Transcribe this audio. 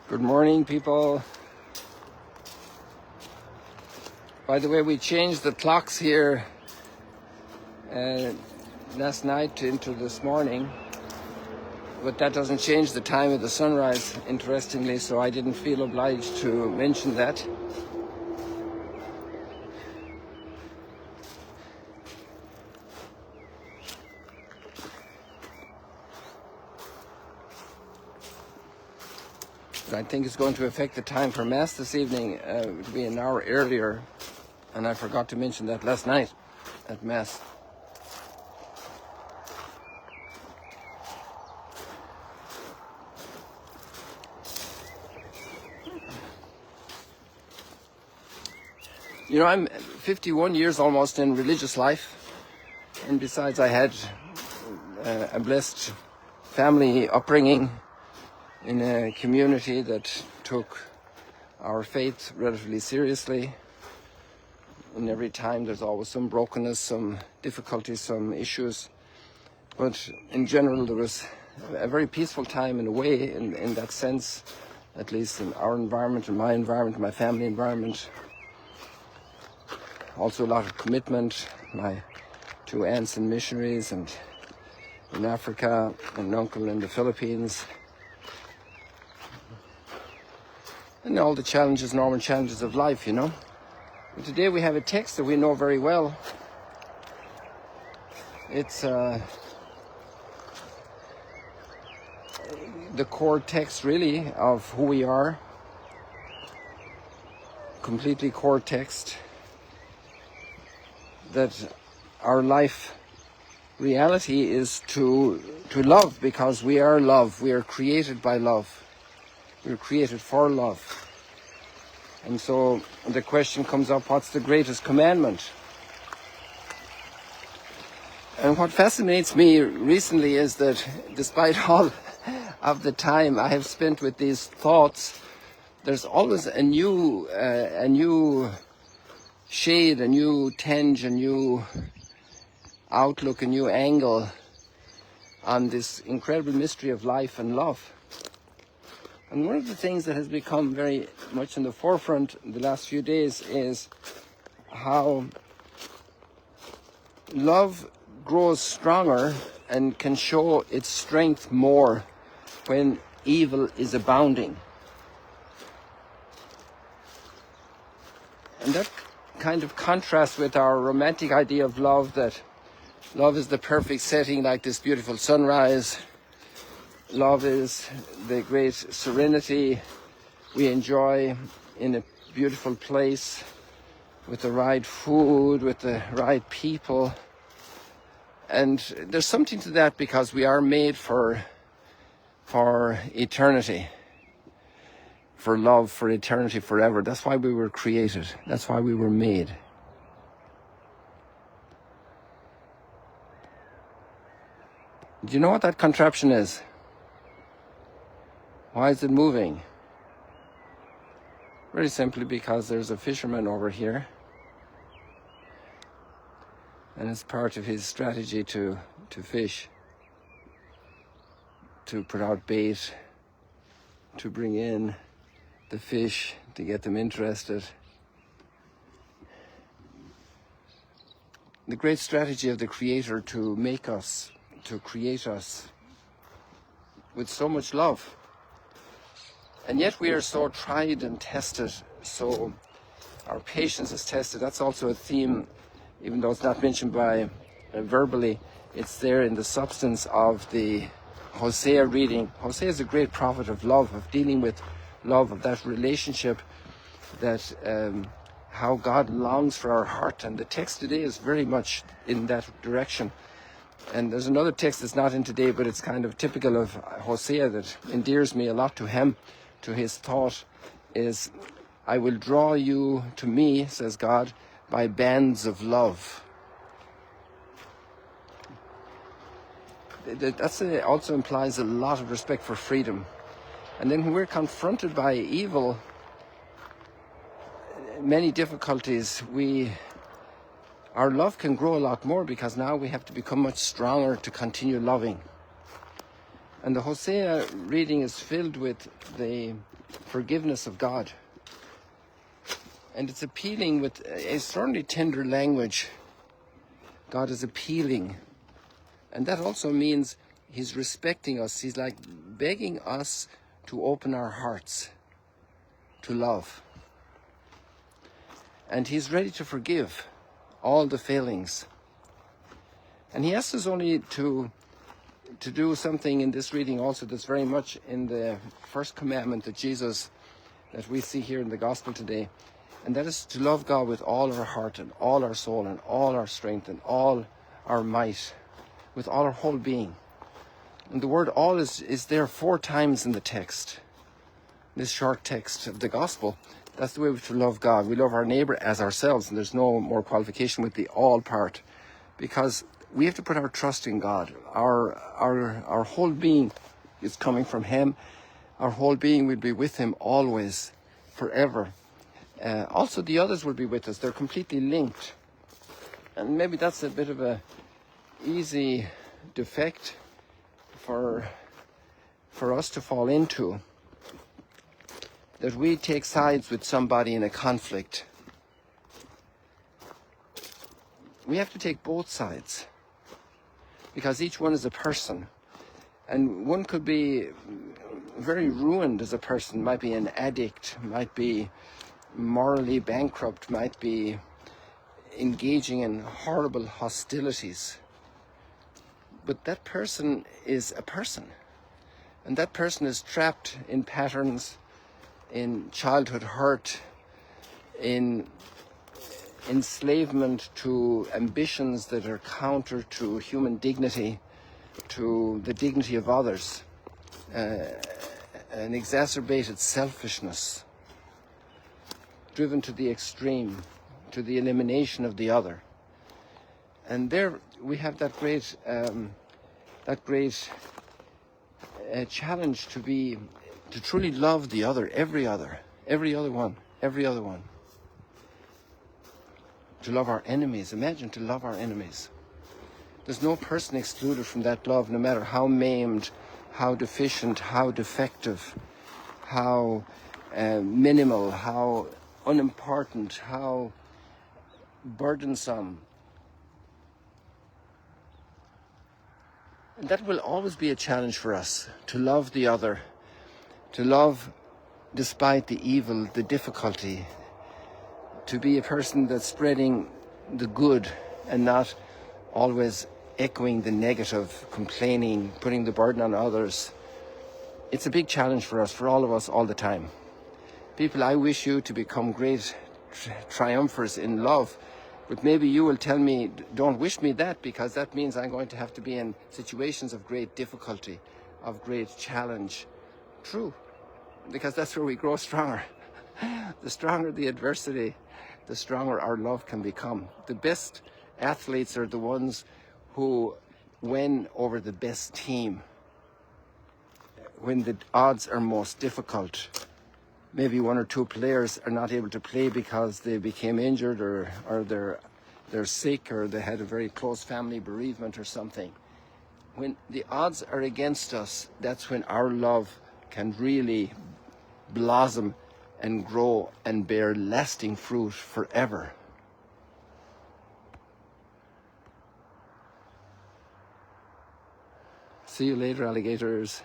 Good morning, people. By the way, we changed the clocks here last night into this morning, but that doesn't change the time of the sunrise, interestingly, so I didn't feel obliged to mention that. I think it's going to affect the time for Mass this evening. It will be an hour earlier, and I forgot to mention that last night at Mass. You know, I'm 51 years almost in religious life, and besides I had a blessed family upbringing in a community that took our faith relatively seriously. And every time there's always some brokenness, some difficulties, some issues. But in general, there was a very peaceful time in a way, in that sense, at least in our environment, in my environment, my family environment. Also a lot of commitment. My two aunts and missionaries, and in Africa, and an uncle in the Philippines. And all the challenges, normal challenges of life, you know. And today we have a text that we know very well. It's the core text, really, of who we are. Completely core text. That our life reality is to love, because we are love. We are created by love. We're created for love. And so the question comes up, what's the greatest commandment? And what fascinates me recently is that despite all of the time I have spent with these thoughts, there's always a new shade, a new tinge, a new outlook, a new angle on this incredible mystery of life and love. And one of the things that has become very much in the forefront the last few days is how love grows stronger and can show its strength more when evil is abounding. And that kind of contrasts with our romantic idea of love, that love is the perfect setting, like this beautiful sunrise. Love is the great serenity we enjoy in a beautiful place with the right food, with the right people. And there's something to that, because we are made for eternity, for love, for eternity, forever. That's why we were created. That's why we were made. Do you know what that contraption is? Why is it moving? Very simply because there's a fisherman over here, and it's part of his strategy to fish, to put out bait, to bring in the fish, to get them interested. The great strategy of the Creator to make us, to create us with so much love. And yet we are so tried and tested, so our patience is tested. That's also a theme, even though it's not mentioned by verbally, it's there in the substance of the Hosea reading. Hosea is a great prophet of love, of dealing with love, of that relationship, that how God longs for our heart. And the text today is very much in that direction. And there's another text that's not in today, but it's kind of typical of Hosea that endears me a lot to him, to his thought, is, I will draw you to me, says God, by bands of love. That also implies a lot of respect for freedom. And then when we're confronted by evil, many difficulties, our love can grow a lot more, because now we have to become much stronger to continue loving. And the Hosea reading is filled with the forgiveness of God. And it's appealing with a certainly tender language. God is appealing. And that also means he's respecting us. He's like begging us to open our hearts to love. And he's ready to forgive all the failings. And he asks us only to do something in this reading also that's very much in the first commandment that we see here in the gospel today. And that is to love God with all our heart and all our soul and all our strength and all our might, with all our whole being. And the word all is there 4 times in the text, this short text of the gospel. That's the way we should love God. We love our neighbor as ourselves, and there's no more qualification with the all part, because we have to put our trust in God. Our whole being is coming from him. Our whole being will be with him always, forever. Also, the others will be with us. They're completely linked. And maybe that's a bit of a easy defect for us to fall into, that we take sides with somebody in a conflict. We have to take both sides, because each one is a person, and one could be very ruined as a person, might be an addict, might be morally bankrupt, might be engaging in horrible hostilities. But that person is a person, and that person is trapped in patterns, in childhood hurt, in enslavement to ambitions that are counter to human dignity, to the dignity of others, an exacerbated selfishness, driven to the extreme, to the elimination of the other. And there we have that great challenge to truly love the other, every other one. To love our enemies. Imagine to love our enemies. There's no person excluded from that love, no matter how maimed, how deficient, how defective, how minimal, how unimportant, how burdensome. And that will always be a challenge for us, to love the other, to love despite the evil, the difficulty, to be a person that's spreading the good and not always echoing the negative, complaining, putting the burden on others. It's a big challenge for us, for all of us, all the time. People, I wish you to become great triumphers in love, but maybe you will tell me, don't wish me that, because that means I'm going to have to be in situations of great difficulty, of great challenge. True, because that's where we grow stronger. The stronger the adversity, the stronger our love can become. The best athletes are the ones who win over the best team when the odds are most difficult. Maybe 1 or 2 players are not able to play because they became injured, or they're sick, or they had a very close family bereavement or something. When the odds are against us, that's when our love can really blossom and grow and bear lasting fruit forever. See you later, alligators.